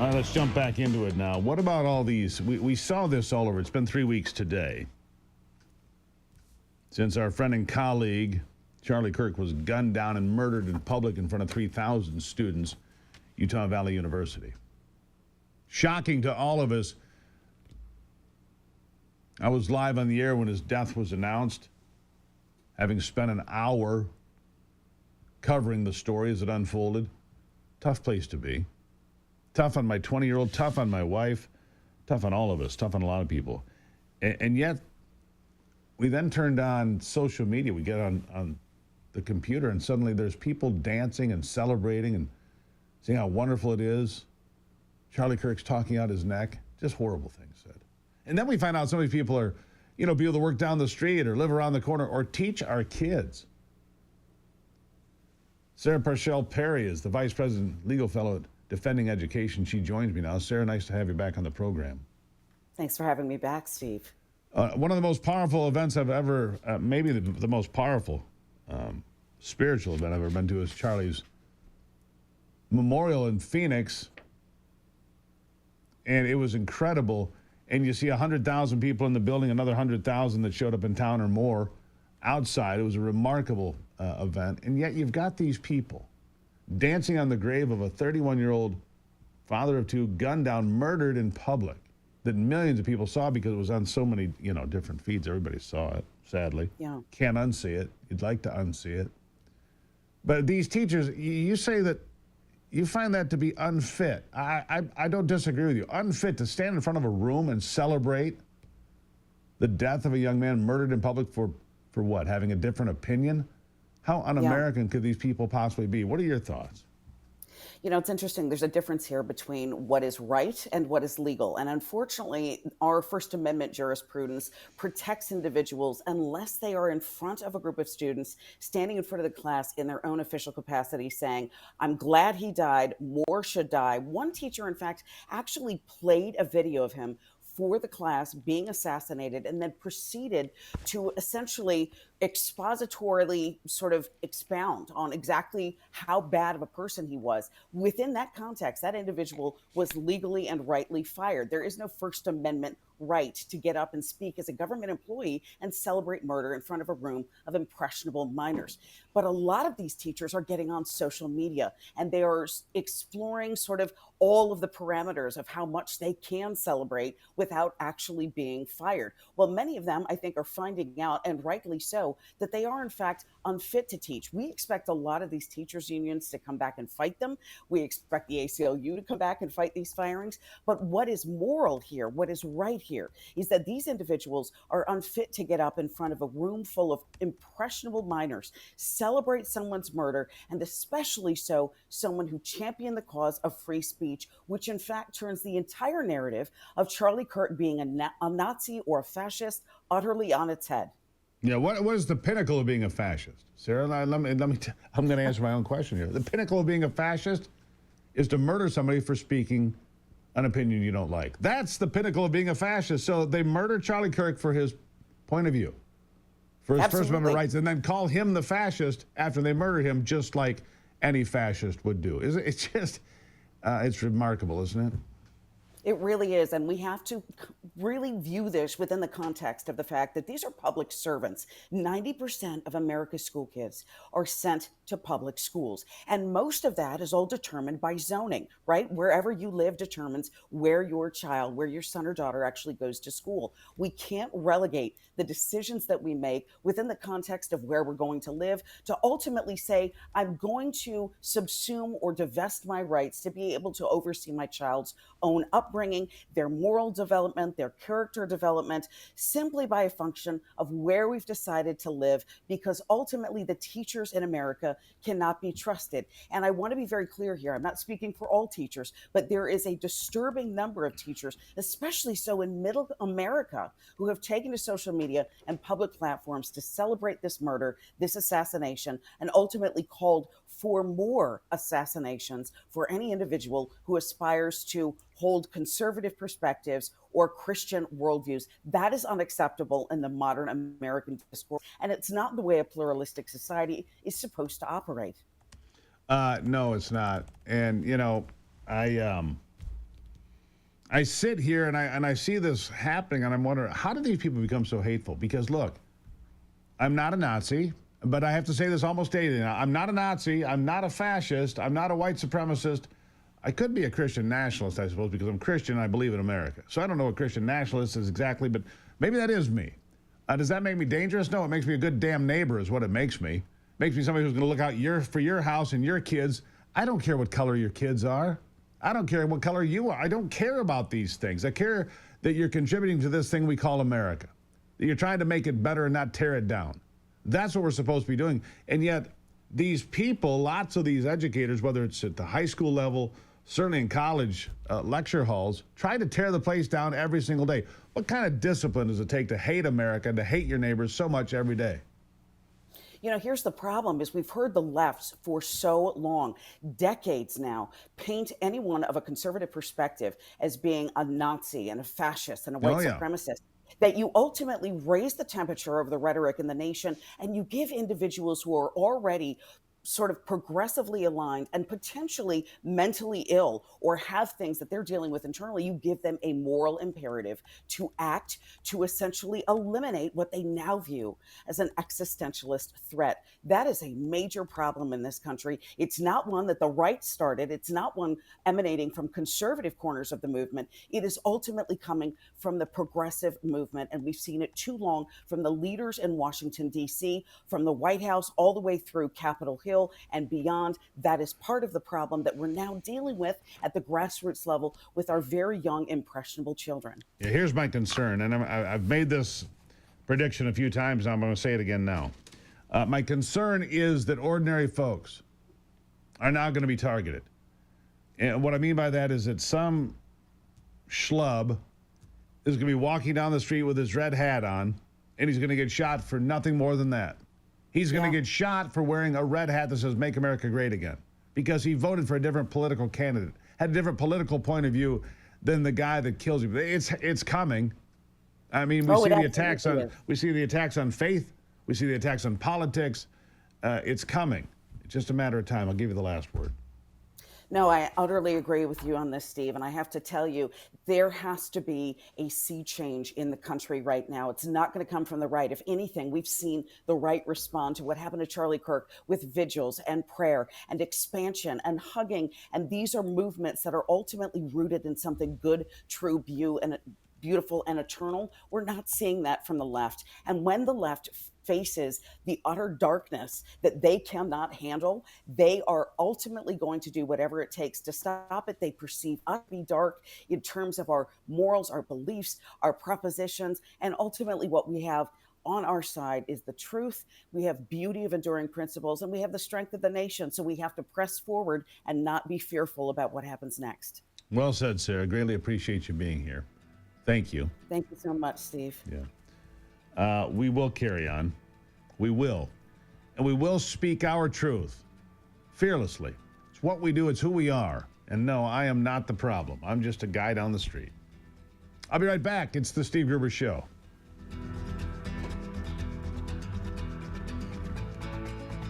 All right, let's jump back into it now. What about all these? We saw this all over. It's been 3 weeks today since our friend and colleague, Charlie Kirk, was gunned down and murdered in public in front of 3,000 students, Utah Valley University. Shocking to all of us. I was live on the air when his death was announced, having spent an hour covering the story as it unfolded. Tough place to be. Tough on my 20-year-old, tough on my wife, tough on all of us, tough on a lot of people. And yet, we then turned on social media. We get on the computer, and suddenly there's people dancing and celebrating and seeing how wonderful it is. Charlie Kirk's talking out his neck. Just horrible things said. And then we find out some of these people are, people that work down the street or live around the corner or teach our kids. Sarah Parshall Perry is the Vice President, Legal Fellow at Defending Education. She joins me now. Sarah, nice to have you back on the program. Thanks for having me back, Steve. One of the most powerful events I've ever, maybe the most powerful spiritual event I've ever been to is Charlie's memorial in Phoenix. And it was incredible. And you see 100,000 people in the building, another 100,000 that showed up in town or more outside. It was a remarkable event. And yet you've got these people dancing on the grave of a 31-year-old father of two, gunned down, murdered in public, that millions of people saw because it was on so many, different feeds. Everybody saw it, sadly. Yeah. Can't unsee it. You'd like to unsee it. But these teachers, you say that you find that to be unfit. I don't disagree with you. Unfit to stand in front of a room and celebrate the death of a young man murdered in public for what? Having a different opinion? How un-American could these people possibly be? What are your thoughts? It's interesting. There's a difference here between what is right and what is legal. And unfortunately, our First Amendment jurisprudence protects individuals unless they are in front of a group of students, standing in front of the class in their own official capacity, saying, I'm glad he died, more should die. One teacher, in fact, actually played a video of him for the class being assassinated and then proceeded to essentially expositorily sort of expound on exactly how bad of a person he was. Within that context, that individual was legally and rightly fired. There is no First Amendment right to get up and speak as a government employee and celebrate murder in front of a room of impressionable minors. But a lot of these teachers are getting on social media and they are exploring sort of all of the parameters of how much they can celebrate without actually being fired. Well, many of them, I think, are finding out, and rightly so, that they are in fact unfit to teach. We expect a lot of these teachers unions to come back and fight them. We expect the ACLU to come back and fight these firings. But what is moral here, what is right here, is that these individuals are unfit to get up in front of a room full of impressionable minors, celebrate someone's murder, and especially so someone who championed the cause of free speech, which in fact turns the entire narrative of Charlie Kirk being a Nazi or a fascist utterly on its head. Yeah, what is the pinnacle of being a fascist? Sarah, I'm going to answer my own question here. The pinnacle of being a fascist is to murder somebody for speaking an opinion you don't like. That's the pinnacle of being a fascist. So they murdered Charlie Kirk for his point of view, for his First Amendment rights, and then call him the fascist after they murdered him, just like any fascist would do. It's just, it's remarkable, isn't it? It really is. And we have to really view this within the context of the fact that these are public servants. 90% of America's school kids are sent to public schools. And most of that is all determined by zoning, right? Wherever you live determines where your child, where your son or daughter actually goes to school. We can't relegate the decisions that we make within the context of where we're going to live to ultimately say, I'm going to subsume or divest my rights to be able to oversee my child's own upbringing, their moral development, their character development, simply by a function of where we've decided to live, because ultimately the teachers in America cannot be trusted. And I want to be very clear here. I'm not speaking for all teachers, but there is a disturbing number of teachers, especially so in middle America, who have taken to social media and public platforms to celebrate this murder, this assassination, and ultimately called for more assassinations for any individual who aspires to hold conservative perspectives or Christian worldviews. That is unacceptable in the modern American discourse, and it's not the way a pluralistic society is supposed to operate. No, it's not. And, you know, I sit here and I see this happening, and I'm wondering, how did these people become so hateful? Because look, I'm not a Nazi, but I have to say this almost daily now. I'm not a Nazi. I'm not a fascist. I'm not a white supremacist. I could be a Christian nationalist, I suppose, because I'm Christian and I believe in America. So I don't know what Christian nationalist is exactly, but maybe that is me. Does that make me dangerous? No, it makes me a good damn neighbor is what it makes me. Makes me somebody who's going to look out for your house and your kids. I don't care what color your kids are. I don't care what color you are. I don't care about these things. I care that you're contributing to this thing we call America, that you're trying to make it better and not tear it down. That's what we're supposed to be doing. And yet these people, lots of these educators, whether it's at the high school level, certainly in college lecture halls, try to tear the place down every single day. What kind of discipline does it take to hate America and to hate your neighbors so much every day? You know, here's the problem is we've heard the left for so long, decades now, paint anyone of a conservative perspective as being a Nazi and a fascist and a white supremacist, that you ultimately raise the temperature of the rhetoric in the nation and you give individuals who are already sort of progressively aligned and potentially mentally ill or have things that they're dealing with internally, you give them a moral imperative to act to essentially eliminate what they now view as an existentialist threat. That is a major problem in this country. It's not one that the right started. It's not one emanating from conservative corners of the movement. It is ultimately coming from the progressive movement. And we've seen it too long from the leaders in Washington, D.C., from the White House all the way through Capitol Hill and beyond. That is part of the problem that we're now dealing with at the grassroots level with our very young, impressionable children. Yeah, here's my concern, and I've made this prediction a few times, and I'm going to say it again now. My concern is that ordinary folks are now going to be targeted. And what I mean by that is that some schlub is going to be walking down the street with his red hat on, and he's going to get shot for nothing more than that. He's going to get shot for wearing a red hat that says "Make America Great Again" because he voted for a different political candidate, had a different political point of view than the guy that kills you. It's coming. I mean, we see the attacks on faith, we see the attacks on politics. It's coming. It's just a matter of time. I'll give you the last word. No, I utterly agree with you on this, Steve. And I have to tell you, there has to be a sea change in the country right now. It's not going to come from the right. If anything, we've seen the right respond to what happened to Charlie Kirk with vigils and prayer and expansion and hugging. And these are movements that are ultimately rooted in something good, true, beautiful, and eternal. We're not seeing that from the left. And when the left faces the utter darkness that they cannot handle, they are ultimately going to do whatever it takes to stop it. They perceive us to be dark in terms of our morals, our beliefs, our propositions, and ultimately what we have on our side is the truth. We have beauty of enduring principles, and we have the strength of the nation. So we have to press forward and not be fearful about what happens next. Well said, Sarah. Greatly appreciate you being here. Thank you. Thank you so much, Steve. Yeah. We will carry on. We will. And we will speak our truth fearlessly. It's what we do. It's who we are. And no, I am not the problem. I'm just a guy down the street. I'll be right back. It's the Steve Gruber Show.